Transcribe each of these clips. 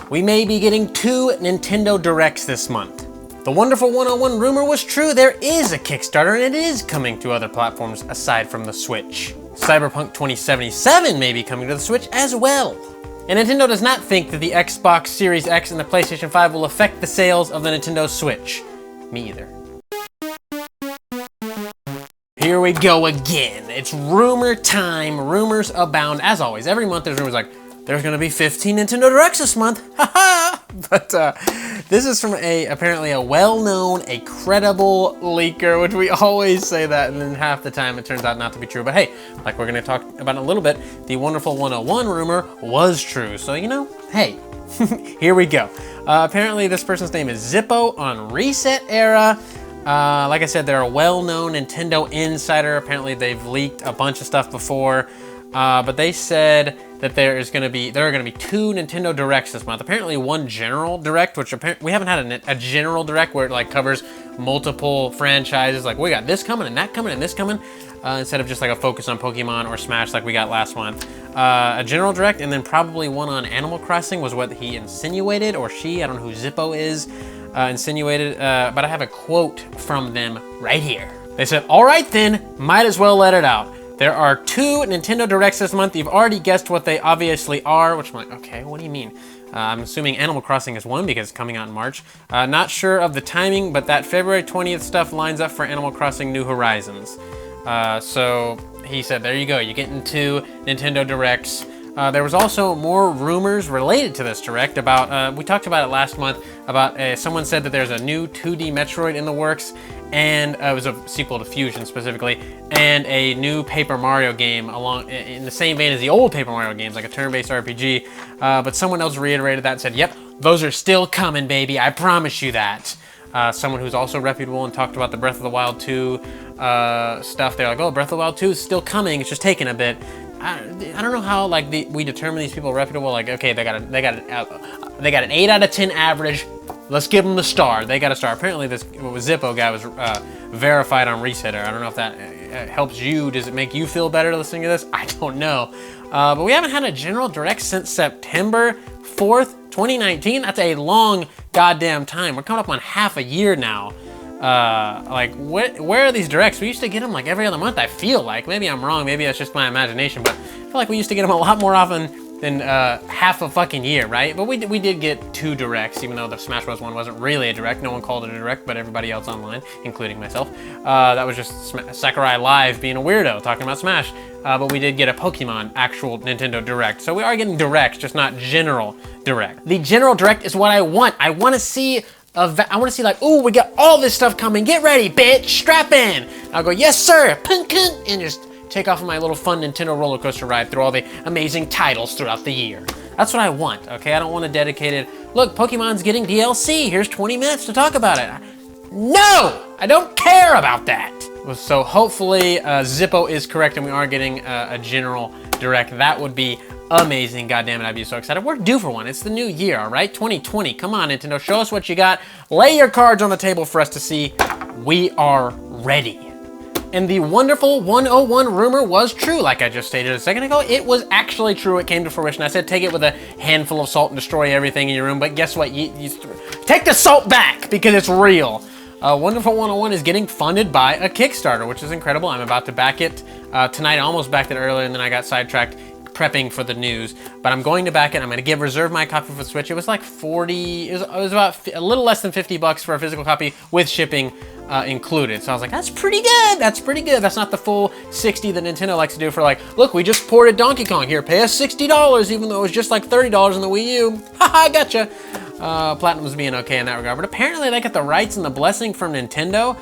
we may be getting 2 Nintendo Directs this month. The wonderful 101 rumor was true. There is a Kickstarter and it is coming to other platforms aside from the Switch. Cyberpunk 2077 may be coming to the Switch as well. And Nintendo does not think that the Xbox Series X and the PlayStation 5 will affect the sales of the Nintendo Switch. Me either. Here we go again. It's rumor time. Rumors abound. As always, every month there's rumors like, there's gonna be 15 Nintendo Directs this month. Haha! But this is from apparently a well-known, a credible leaker, which we always say that, and then half the time it turns out not to be true. But hey, like we're gonna talk about in a little bit, the wonderful 101 rumor was true. So, you know, hey, here we go. Apparently this person's name is Zippo on Resetera. Like I said, they're a well-known Nintendo insider. Apparently they've leaked a bunch of stuff before. But they said that there are gonna be 2 Nintendo Directs this month. Apparently one general direct, which we haven't had a general direct where it like covers multiple franchises. Like we got this coming and that coming and this coming, instead of just like a focus on Pokemon or Smash like we got last month. A general direct and then probably one on Animal Crossing was what he insinuated, or she, I don't know who Zippo is, insinuated, but I have a quote from them right here. They said, "All right then, might as well let it out. There are 2 Nintendo Directs this month. You've already guessed what they obviously are," which I'm like, okay, what do you mean? I'm assuming Animal Crossing is one because it's coming out in March. Not sure of the timing, but that February 20th stuff lines up for Animal Crossing New Horizons. So he said, there you go, you're getting 2 Nintendo Directs. There was also more rumors related to this Direct about, we talked about it last month, about someone said that there's a new 2D Metroid in the works, and it was a sequel to Fusion specifically, and a new Paper Mario game along in the same vein as the old Paper Mario games, like a turn-based RPG. But someone else reiterated that and said, yep, those are still coming, baby, I promise you that. Someone who's also reputable and talked about the Breath of the Wild 2 stuff, they're like, oh, Breath of the Wild 2 is still coming, it's just taking a bit. I don't know how like we determine these people reputable. Like, okay, they got an 8 out of 10 average. Let's give them the star. They got a star. Apparently, this Zippo guy was verified on Resetera. I don't know if that helps you. Does it make you feel better listening to this? I don't know. But we haven't had a general direct since September 4th, 2019. That's a long goddamn time. We're coming up on half a year now. Like, where are these directs? We used to get them like every other month, I feel like. Maybe I'm wrong, maybe that's just my imagination, but I feel like we used to get them a lot more often than half a fucking year, right? But we did get 2 directs, even though the Smash Bros. One wasn't really a direct. No one called it a direct, but everybody else online, including myself. That was just Sakurai Live being a weirdo, talking about Smash. But we did get a Pokemon actual Nintendo Direct. So we are getting directs, just not general direct. The general direct is what I want. I want to see like, ooh, we got all this stuff coming. Get ready, bitch. Strap in. I'll go, yes, sir. And just take off on my little fun Nintendo roller coaster ride through all the amazing titles throughout the year. That's what I want, okay? I don't want a dedicated, look, Pokemon's getting DLC. Here's 20 minutes to talk about it. No, I don't care about that. So hopefully Zippo is correct and we are getting a general direct. That would be amazing. God damn it, I'd be so excited. We're due for one. It's the new year, all right? 2020. Come on, Nintendo. Show us what you got. Lay your cards on the table for us to see. We are ready. And the wonderful 101 rumor was true. Like I just stated a second ago, it was actually true. It came to fruition. I said take it with a handful of salt and destroy everything in your room. But guess what? You take the salt back because it's real. Wonderful 101 is getting funded by a Kickstarter, which is incredible. I'm about to back it tonight. I almost backed it earlier and then I got sidetracked prepping for the news, but I'm going to back it. I'm going to reserve my copy for the Switch. It was like 40, it was about a little less than 50 bucks for a physical copy with shipping included. So I was like, that's pretty good. That's pretty good. That's not the full 60 that Nintendo likes to do for like, look, we just ported Donkey Kong here. Pay us $60, even though it was just like $30 in the Wii U. Haha, I gotcha. Platinum's being okay in that regard, but apparently they got the rights and the blessing from Nintendo.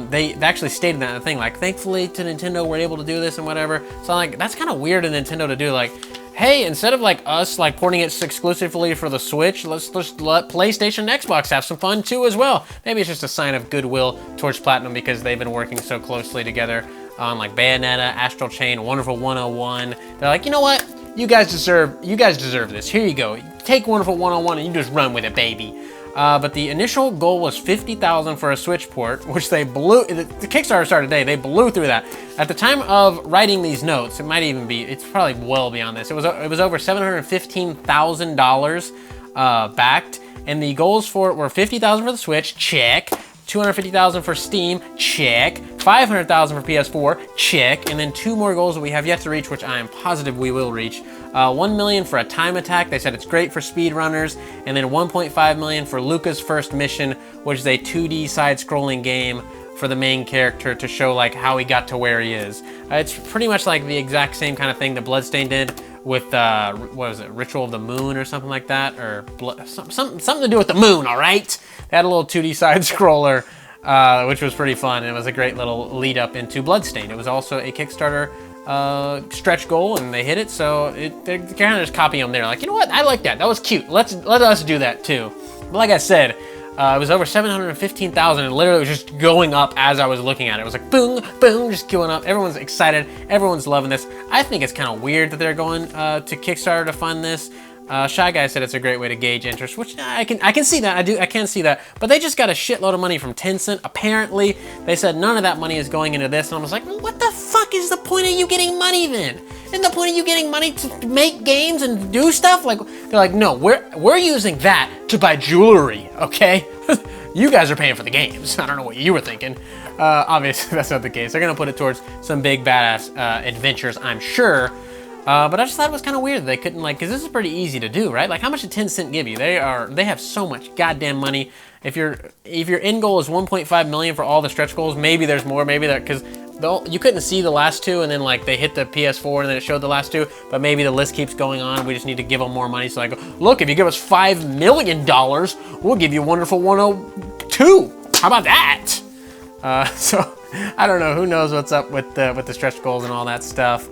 They actually stated that in the thing, like, thankfully to Nintendo, we're able to do this and whatever. So like, that's kind of weird of Nintendo to do. Like, hey, instead of like us like porting it exclusively for the Switch, let's just let PlayStation and Xbox have some fun too as well. Maybe it's just a sign of goodwill towards Platinum because they've been working so closely together on like Bayonetta, Astral Chain, Wonderful 101. They're like, you know what? You guys deserve this. Here you go. Take Wonderful 101 and you just run with it, baby. But the initial goal was $50,000 for a Switch port, which they blew. The Kickstarter started today. They blew through that. At the time of writing these notes, it might even be. It's probably well beyond this. It was over $715,000 backed, and the goals for it were 50,000 for the Switch, check. 250,000 for Steam, check. 500,000 for PS4, check. And then 2 more goals that we have yet to reach, which I am positive we will reach. 1 million for a time attack. They said it's great for speedrunners. And then 1.5 million for Luca's first mission, which is a 2D side-scrolling game for the main character to show like how he got to where he is. It's pretty much like the exact same kind of thing that Bloodstained did with what was it, Ritual of the Moon or something like that, or something to do with the moon. All right, they had a little 2D side scroller, which was pretty fun. And it was a great little lead up into Bloodstained. It was also a Kickstarter stretch goal, and they hit it. So they're kind of just copying them there. Like, you know what? I like that. That was cute. Let us do that too. But like I said, it was over 715,000 and literally was just going up as I was looking at it. It was like boom, boom, just going up. Everyone's excited. Everyone's loving this. I think it's kind of weird that they're going to Kickstarter to fund this. Shy Guy said it's a great way to gauge interest, which I can see that. I can see that. But they just got a shitload of money from Tencent. Apparently, they said none of that money is going into this. And I was like, well, what the fuck is the point of you getting money then? Isn't the point of you getting money to make games and do stuff? Like, they're like, no, we're using that to buy jewelry, okay? You guys are paying for the games. I don't know what you were thinking. Obviously, that's not the case. They're gonna put it towards some big badass adventures, I'm sure. But I just thought it was kind of weird that they couldn't, like, because this is pretty easy to do, right? Like, how much did Tencent give you? They have so much goddamn money. If your end goal is 1.5 million for all the stretch goals, maybe there's more, maybe that, because you couldn't see the last 2, and then like they hit the PS4 and then it showed the last 2, but maybe the list keeps going on. We just need to give them more money. So I go, look, if you give us $5 million, we'll give you Wonderful 102. How about that? So I don't know. Who knows what's up with the stretch goals and all that stuff.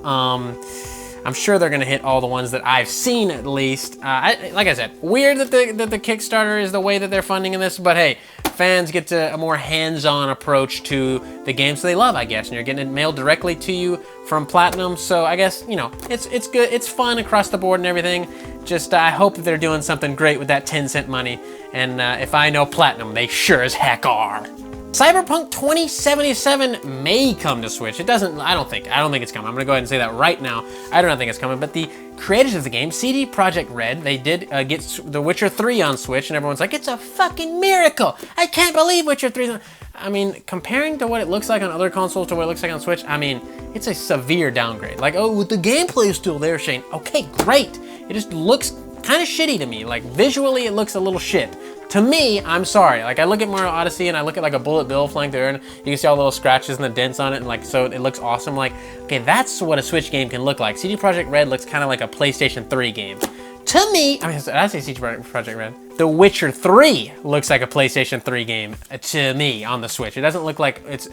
I'm sure they're gonna hit all the ones that I've seen at least. Like I said, weird that the Kickstarter is the way that they're funding in this, but hey, fans get to a more hands-on approach to the games they love, I guess, and you're getting it mailed directly to you from Platinum, so I guess, you know, it's good, it's fun across the board and everything. Just, I hope that they're doing something great with that 10-cent money, and if I know Platinum, they sure as heck are. Cyberpunk 2077 may come to Switch. It doesn't, I don't think it's coming. I'm gonna go ahead and say that right now. I don't think it's coming, but the creators of the game, CD Projekt Red, they did get The Witcher 3 on Switch, and everyone's like, it's a fucking miracle. I can't believe Witcher 3 is on. I mean, comparing to what it looks like on other consoles to what it looks like on Switch, I mean, it's a severe downgrade. Like, oh, the gameplay is still there, Shane. Okay, great. It just looks kind of shitty to me. Like, visually, it looks a little shit. To me, I'm sorry. Like, I look at Mario Odyssey and I look at like a bullet bill flying through and you can see all the little scratches and the dents on it, and like, so it looks awesome. Like, okay, that's what a Switch game can look like. CD Projekt Red looks kind of like a PlayStation 3 game. To me, I mean, did I say CD Projekt Red? The Witcher 3 looks like a PlayStation 3 game to me on the Switch. It doesn't look like it's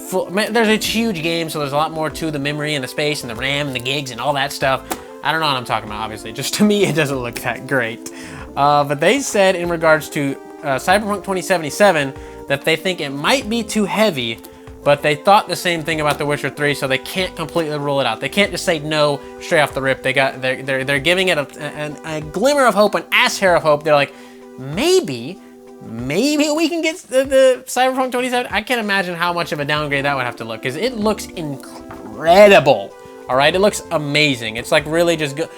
full. There's a huge game, so there's a lot more to the memory and the space and the RAM and the gigs and all that stuff. I don't know what I'm talking about, obviously. Just to me, it doesn't look that great. But they said in regards to Cyberpunk 2077 that they think it might be too heavy, but they thought the same thing about The Witcher 3, so they can't completely rule it out. They can't just say no straight off the rip. They're giving it a glimmer of hope, an ass hair of hope. They're like, maybe we can get the Cyberpunk 2077. I can't imagine how much of a downgrade that would have to look, because it looks incredible. All right, it looks amazing. It's like really just good.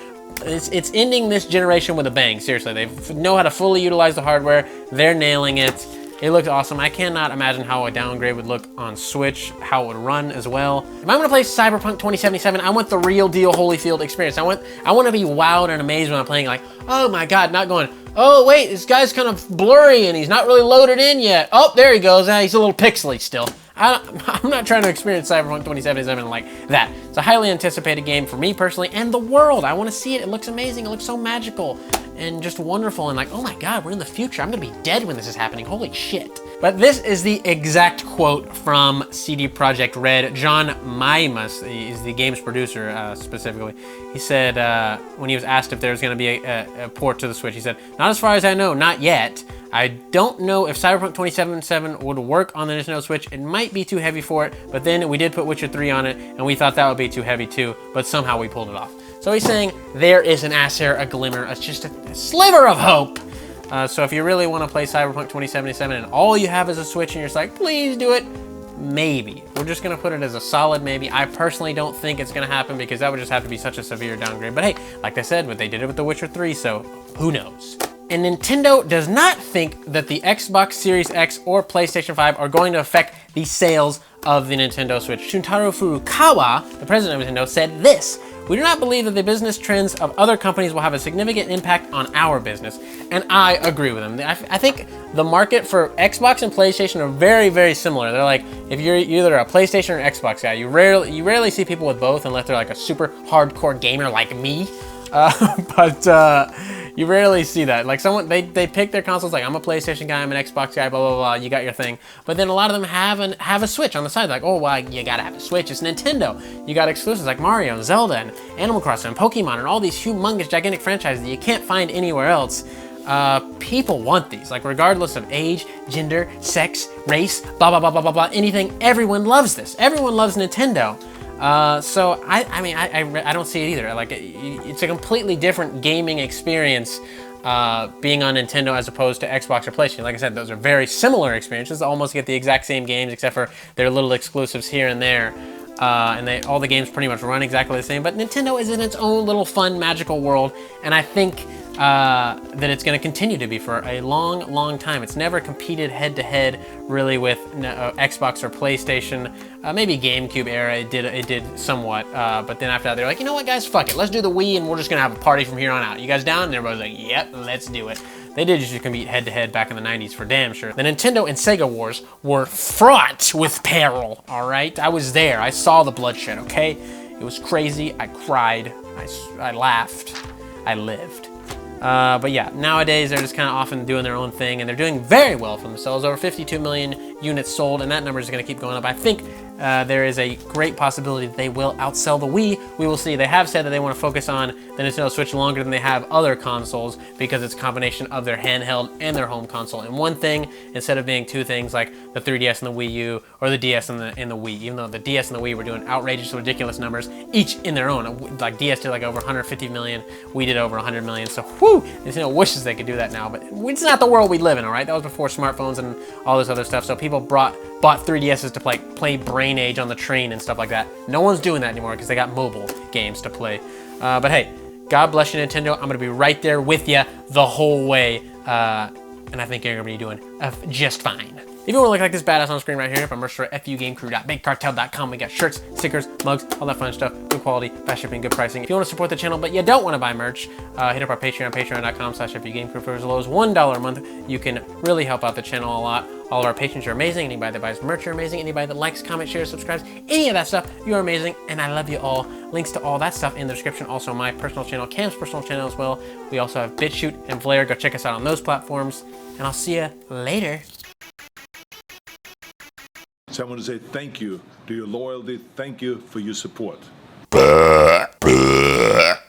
It's ending this generation with a bang. Seriously, they know how to fully utilize the hardware. They're nailing it. It looks awesome. I cannot imagine how a downgrade would look on Switch, how it would run as well. If I'm gonna play Cyberpunk 2077, I want the real deal Holyfield experience. I want to be wowed and amazed when I'm playing, like, oh my God, not going, oh wait, this guy's kind of blurry and he's not really loaded in yet. Oh, there he goes. He's a little pixely still. I'm not trying to experience Cyberpunk 2077 like that. It's a highly anticipated game for me personally and the world. I want to see it. It looks amazing. It looks so magical and just wonderful. And like, oh my God, we're in the future. I'm going to be dead when this is happening. Holy shit. But this is the exact quote from CD Projekt Red. John Maimas is the game's producer specifically. He said, when he was asked if there was going to be a port to the Switch, he said, not as far as I know, not yet. I don't know if Cyberpunk 2077 would work on the Nintendo Switch. It might be too heavy for it, but then we did put Witcher 3 on it, and we thought that would be too heavy too, but somehow we pulled it off. So he's saying there is an ass hair, a glimmer, it's just a sliver of hope. So if you really want to play Cyberpunk 2077 and all you have is a Switch and you're just like, please do it, maybe. We're just going to put it as a solid maybe. I personally don't think it's going to happen because that would just have to be such a severe downgrade. But hey, like I said, they did it with The Witcher 3, so who knows? And Nintendo does not think that the Xbox Series X or PlayStation 5 are going to affect the sales of the Nintendo Switch. Shuntaro Furukawa, the president of Nintendo, said this: "We do not believe that the business trends of other companies will have a significant impact on our business." And I agree with him. I think the market for Xbox and PlayStation are very, very similar. They're like, if you're either a PlayStation or Xbox guy, you rarely see people with both unless they're like a super hardcore gamer like me. You rarely see that. Like someone, they pick their consoles like, I'm a PlayStation guy, I'm an Xbox guy, blah, blah, blah, you got your thing. But then a lot of them have a Switch on the side. Like, oh, well, you gotta have a Switch, it's Nintendo. You got exclusives like Mario and Zelda and Animal Crossing and Pokemon and all these humongous, gigantic franchises that you can't find anywhere else. People want these, like regardless of age, gender, sex, race, blah, blah, blah, blah, blah, blah, anything, everyone loves this. Everyone loves Nintendo. So I don't see it either. Like it's a completely different gaming experience being on Nintendo as opposed to Xbox or PlayStation. Like I said, those are very similar experiences. Almost get the exact same games except for their little exclusives here and there. And all the games pretty much run exactly the same. But Nintendo is in its own little fun, magical world, and I think that it's going to continue to be for a long, long time. It's never competed head-to-head really with Xbox or PlayStation. Maybe GameCube era it did somewhat, but then after that they're like, you know what, guys, fuck it, let's do the Wii, and we're just gonna have a party from here on out. You guys down? And everybody's like, yep, let's do it. They did just compete head-to-head back in the 90s for damn sure. The Nintendo and Sega wars were fraught with peril, all right? I was there. I saw the bloodshed, okay? It was crazy. I cried. I laughed. I lived. But yeah, nowadays they're just kind of often doing their own thing, and they're doing very well for themselves. Over 52 million units sold, and that number is going to keep going up. I think there is a great possibility that they will outsell the Wii. We will see. They have said that they want to focus on the Nintendo Switch longer than they have other consoles because it's a combination of their handheld and their home console in one thing, instead of being two things like the 3DS and the Wii U or the DS and the Wii. Even though the DS and the Wii were doing outrageous, ridiculous numbers, each in their own. Like DS did like over 150 million, Wii did over 100 million. So whew, Nintendo wishes they could do that now, but it's not the world we live in, all right? That was before smartphones and all this other stuff. So people bought 3DSs to play Brain Age on the train and stuff like that. No one's doing that anymore because they got mobile games to play. But hey, God bless you, Nintendo. I'm gonna be right there with you the whole way, and I think you're gonna be doing just fine. If you want to look like this badass on screen right here, from merch store at fugamecrew.bigcartel.com, we got shirts, stickers, mugs, all that fun stuff, good quality, fast shipping, good pricing. If you want to support the channel but you don't want to buy merch, hit up our Patreon, patreon.com/fugamecrew. For as low as $1 a month, you can really help out the channel a lot. All of our patrons are amazing. Anybody that buys merch are amazing. Anybody that likes, comments, shares, subscribes, any of that stuff, you're amazing, and I love you all. Links to all that stuff in the description. Also my personal channel, Cam's personal channel as well. We also have BitChute and Flare. Go check us out on those platforms, and I'll see you later. So I want to say thank you to your loyalty. Thank you for your support.